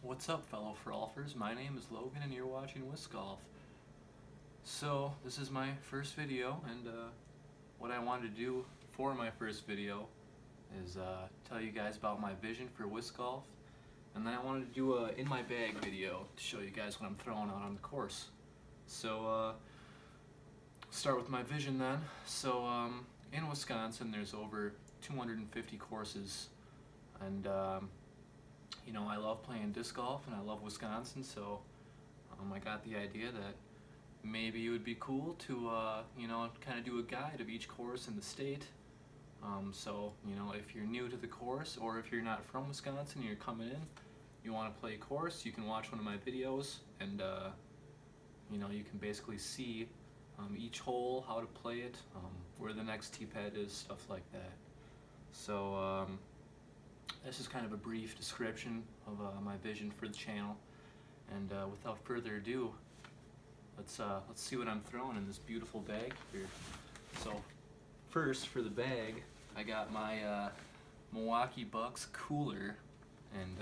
What's up, fellow frolfers? My name is Logan and you're watching Wisc Golf. So this is my first video, and what I wanted to do for my first video is tell you guys about my vision for Wisc Golf, and then I wanted to do a in my bag video to show you guys what I'm throwing out on the course. So start with my vision then. So in Wisconsin there's over 250 courses, and you know, I love playing disc golf and I love Wisconsin, so I got the idea that maybe it would be cool to you know, kind of do a guide of each course in the state. So you know, if you're new to the course, or if you're not from Wisconsin and you're coming in, you want to play a course, you can watch one of my videos, and you know, you can basically see each hole, how to play it, where the next tee pad is, stuff like that. So this is kind of a brief description of my vision for the channel, and without further ado, let's see what I'm throwing in this beautiful bag here. So first, for the bag, I got my Milwaukee Bucks cooler, and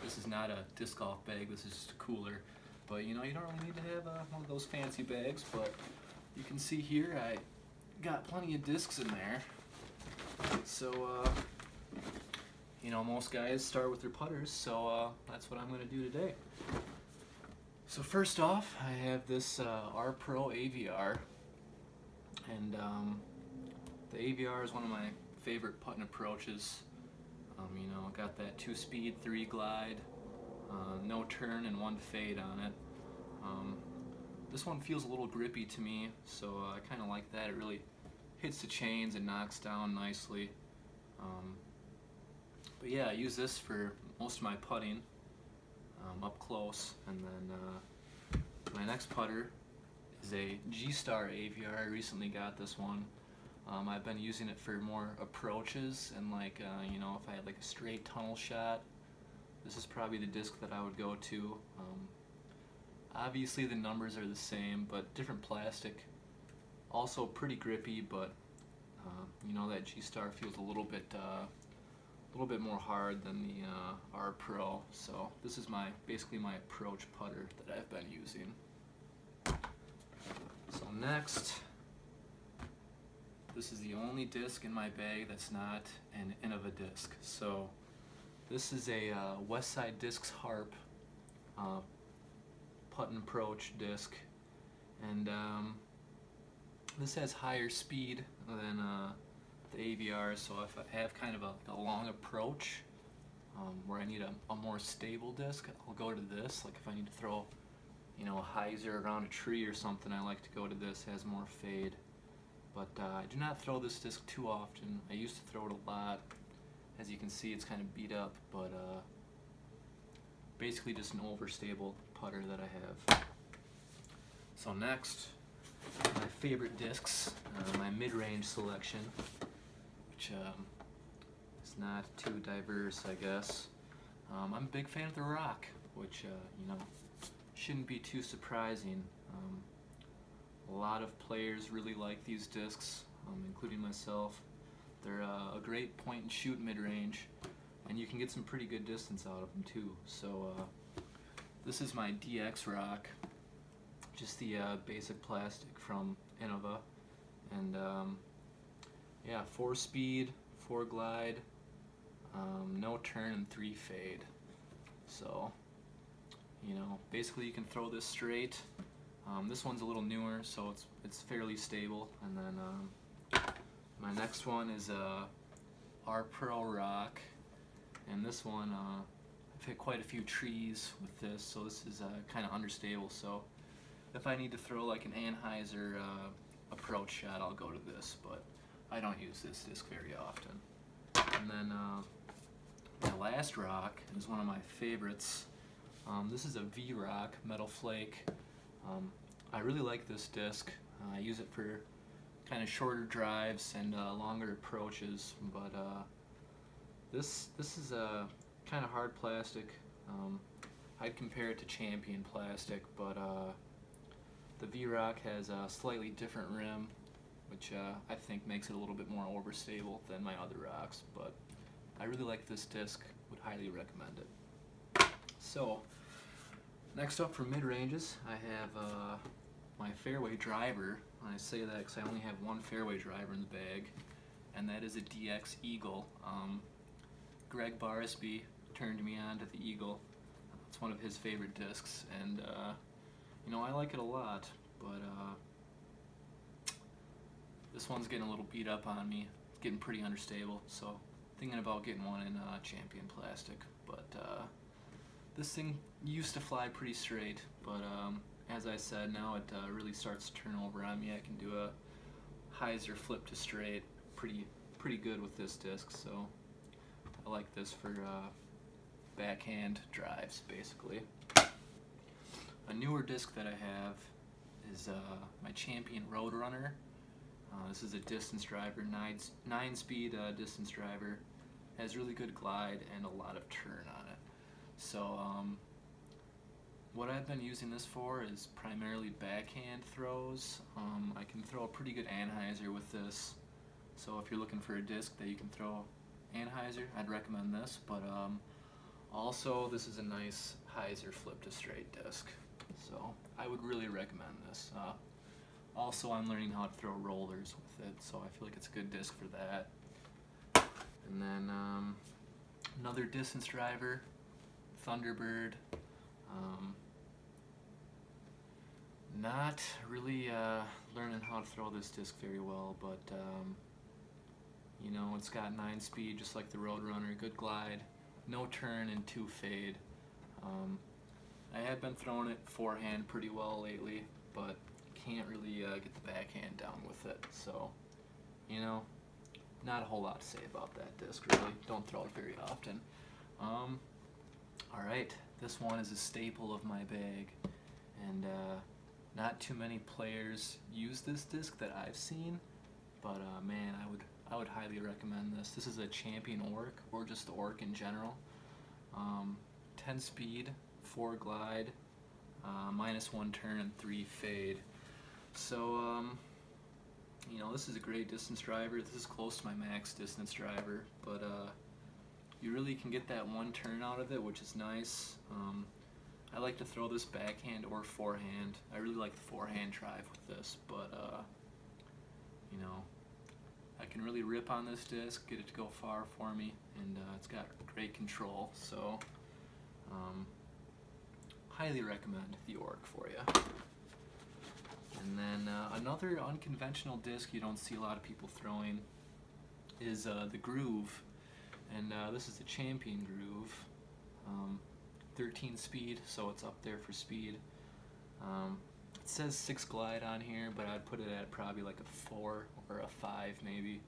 this is not a disc golf bag, this is just a cooler, but you know, you don't really need to have one of those fancy bags, but you can see here I got plenty of discs in there. So you know, most guys start with their putters, so that's what I'm going to do today. So first off, I have this Pro Aviar, and the Aviar is one of my favorite putting approaches. You know, got that 2-speed, 3 glide, no turn and 1 fade on it. This one feels a little grippy to me, so I kind of like that. It really hits the chains and knocks down nicely. But yeah, I use this for most of my putting up close, and then my next putter is a G-Star Aviar. I recently got this one. I've been using it for more approaches, and like you know, if I had like a straight tunnel shot, this is probably the disc that I would go to. Obviously the numbers are the same, but different plastic. Also pretty grippy, but you know, that G-Star feels a little bit more hard than the R Pro. So this is basically my approach putter that I've been using. So next, this is the only disc in my bag that's not an Innova disc. So this is a Westside Discs Harp putt and approach disc, and this has higher speed than the Aviar, so if I have kind of a long approach where I need a more stable disc, I'll go to this. Like if I need to throw, you know, a hyzer around a tree or something, I like to go to this. It has more fade. But I do not throw this disc too often. I used to throw it a lot. As you can see, it's kind of beat up, but basically just an overstable putter that I have. So next, my favorite discs, my mid-range selection, which is not too diverse, I guess. I'm a big fan of the Roc, which you know, shouldn't be too surprising. A lot of players really like these discs, including myself. They're a great point and shoot mid-range, and you can get some pretty good distance out of them too. So this is my DX Roc, just the basic plastic from Innova, and yeah, 4-speed, 4 glide, no turn and 3 fade. So you know, basically you can throw this straight. This one's a little newer, so it's fairly stable. And then my next one is R Pro Roc, and this one I've hit quite a few trees with this, so this is kind of understable. So if I need to throw like an anhyzer approach shot, I'll go to this, but I don't use this disc very often. And then my last rock is one of my favorites. This is a V-Roc Metal Flake. I really like this disc. I use it for kind of shorter drives and longer approaches, but this is a kind of hard plastic. I'd compare it to Champion plastic, but the V-Roc has a slightly different rim, which I think makes it a little bit more overstable than my other rocks, but I really like this disc, would highly recommend it. So, next up for mid-ranges, I have my fairway driver. And I say that because I only have one fairway driver in the bag, and that is a DX Eagle. Greg Barsby turned me on to the Eagle. It's one of his favorite discs, and you know, I like it a lot, but this one's getting a little beat up on me. It's getting pretty unstable, so thinking about getting one in champion plastic. But this thing used to fly pretty straight, but as I said, now it really starts to turn over on me. I can do a hyzer flip to straight pretty good with this disc, so I like this for backhand drives, basically. A newer disc that I have is my Champion Roadrunner. This is a distance driver, 9-speed distance driver. Has really good glide and a lot of turn on it. So what I've been using this for is primarily backhand throws. I can throw a pretty good anhyzer with this. So if you're looking for a disc that you can throw anhyzer, I'd recommend this. But also, this is a nice hyzer flip to straight disc. So I would really recommend this. Also, I'm learning how to throw rollers with it, so I feel like it's a good disc for that. And then another distance driver, Thunderbird. Not really learning how to throw this disc very well, but you know, it's got 9-speed just like the Roadrunner, good glide, no turn and 2 fade. I have been throwing it forehand pretty well lately, but can't really get the backhand down with it, so you know, not a whole lot to say about that disc really. Don't throw it very often. Alright, this one is a staple of my bag, and not too many players use this disc that I've seen, but man, I would highly recommend this. This is a Champion Orc, or just the Orc in general. 10 speed, 4 glide, -1 turn, and 3 fade. So, you know, this is a great distance driver. This is close to my max distance driver, but you really can get that 1 turn out of it, which is nice. I like to throw this backhand or forehand. I really like the forehand drive with this, but you know, I can really rip on this disc, get it to go far for me, and it's got great control, so highly recommend the Orc for you. And then another unconventional disc you don't see a lot of people throwing is the Groove, and this is the Champion Groove. 13 speed, so it's up there for speed. It says 6 glide on here, but I'd put it at probably like a 4 or a 5 maybe.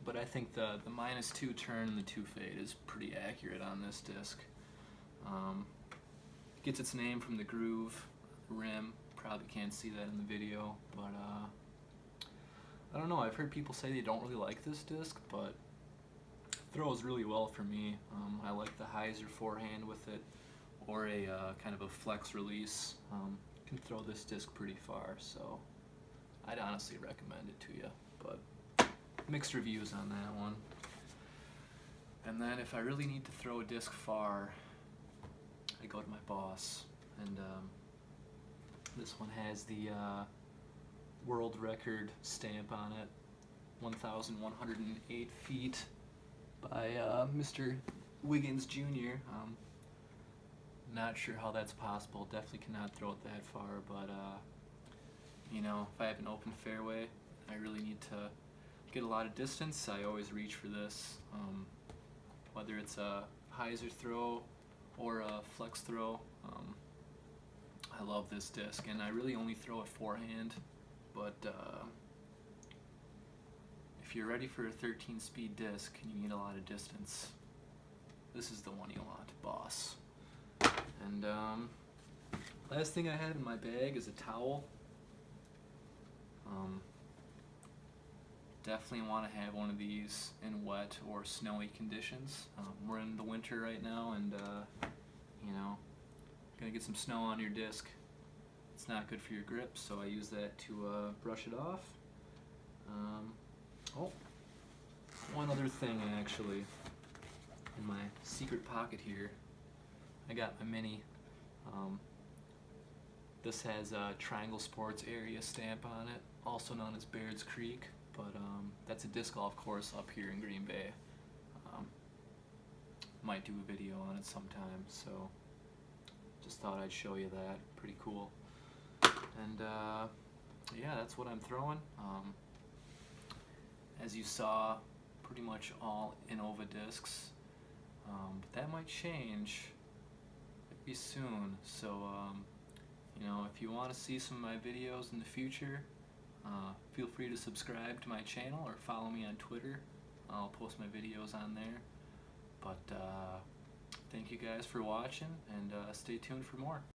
But I think the -2 turn and the 2 fade is pretty accurate on this disc. Gets its name from the groove, the rim. Probably can't see that in the video, but I don't know. I've heard people say they don't really like this disc, but throws really well for me. I like the hyzer forehand with it, or a kind of a flex release. Can throw this disc pretty far, so I'd honestly recommend it to you, but mixed reviews on that one. And then if I really need to throw a disc far, I go to my Boss, and this one has the world record stamp on it, 1,108 feet by Mr. Wiggins Jr. Not sure how that's possible. Definitely cannot throw it that far, but you know, if I have an open fairway, I really need to get a lot of distance, I always reach for this. Whether it's a hyzer throw or a flex throw, I love this disc, and I really only throw it forehand, but if you're ready for a 13 speed disc and you need a lot of distance, this is the one you want, Boss. And last thing I have in my bag is a towel. Definitely want to have one of these in wet or snowy conditions. We're in the winter right now, and you know, gonna get some snow on your disc. It's not good for your grip, so I use that to brush it off. Oh, one other thing actually, in my secret pocket here I got my mini. This has a Triangle Sports Area stamp on it, also known as Baird's Creek, but that's a disc golf course up here in Green Bay. Might do a video on it sometime, so just thought I'd show you that. Pretty cool. And yeah, that's what I'm throwing. As you saw, pretty much all Innova discs, but that might change maybe soon. So you know, if you want to see some of my videos in the future, feel free to subscribe to my channel or follow me on Twitter. I'll post my videos on there. But thank you guys for watching, and stay tuned for more.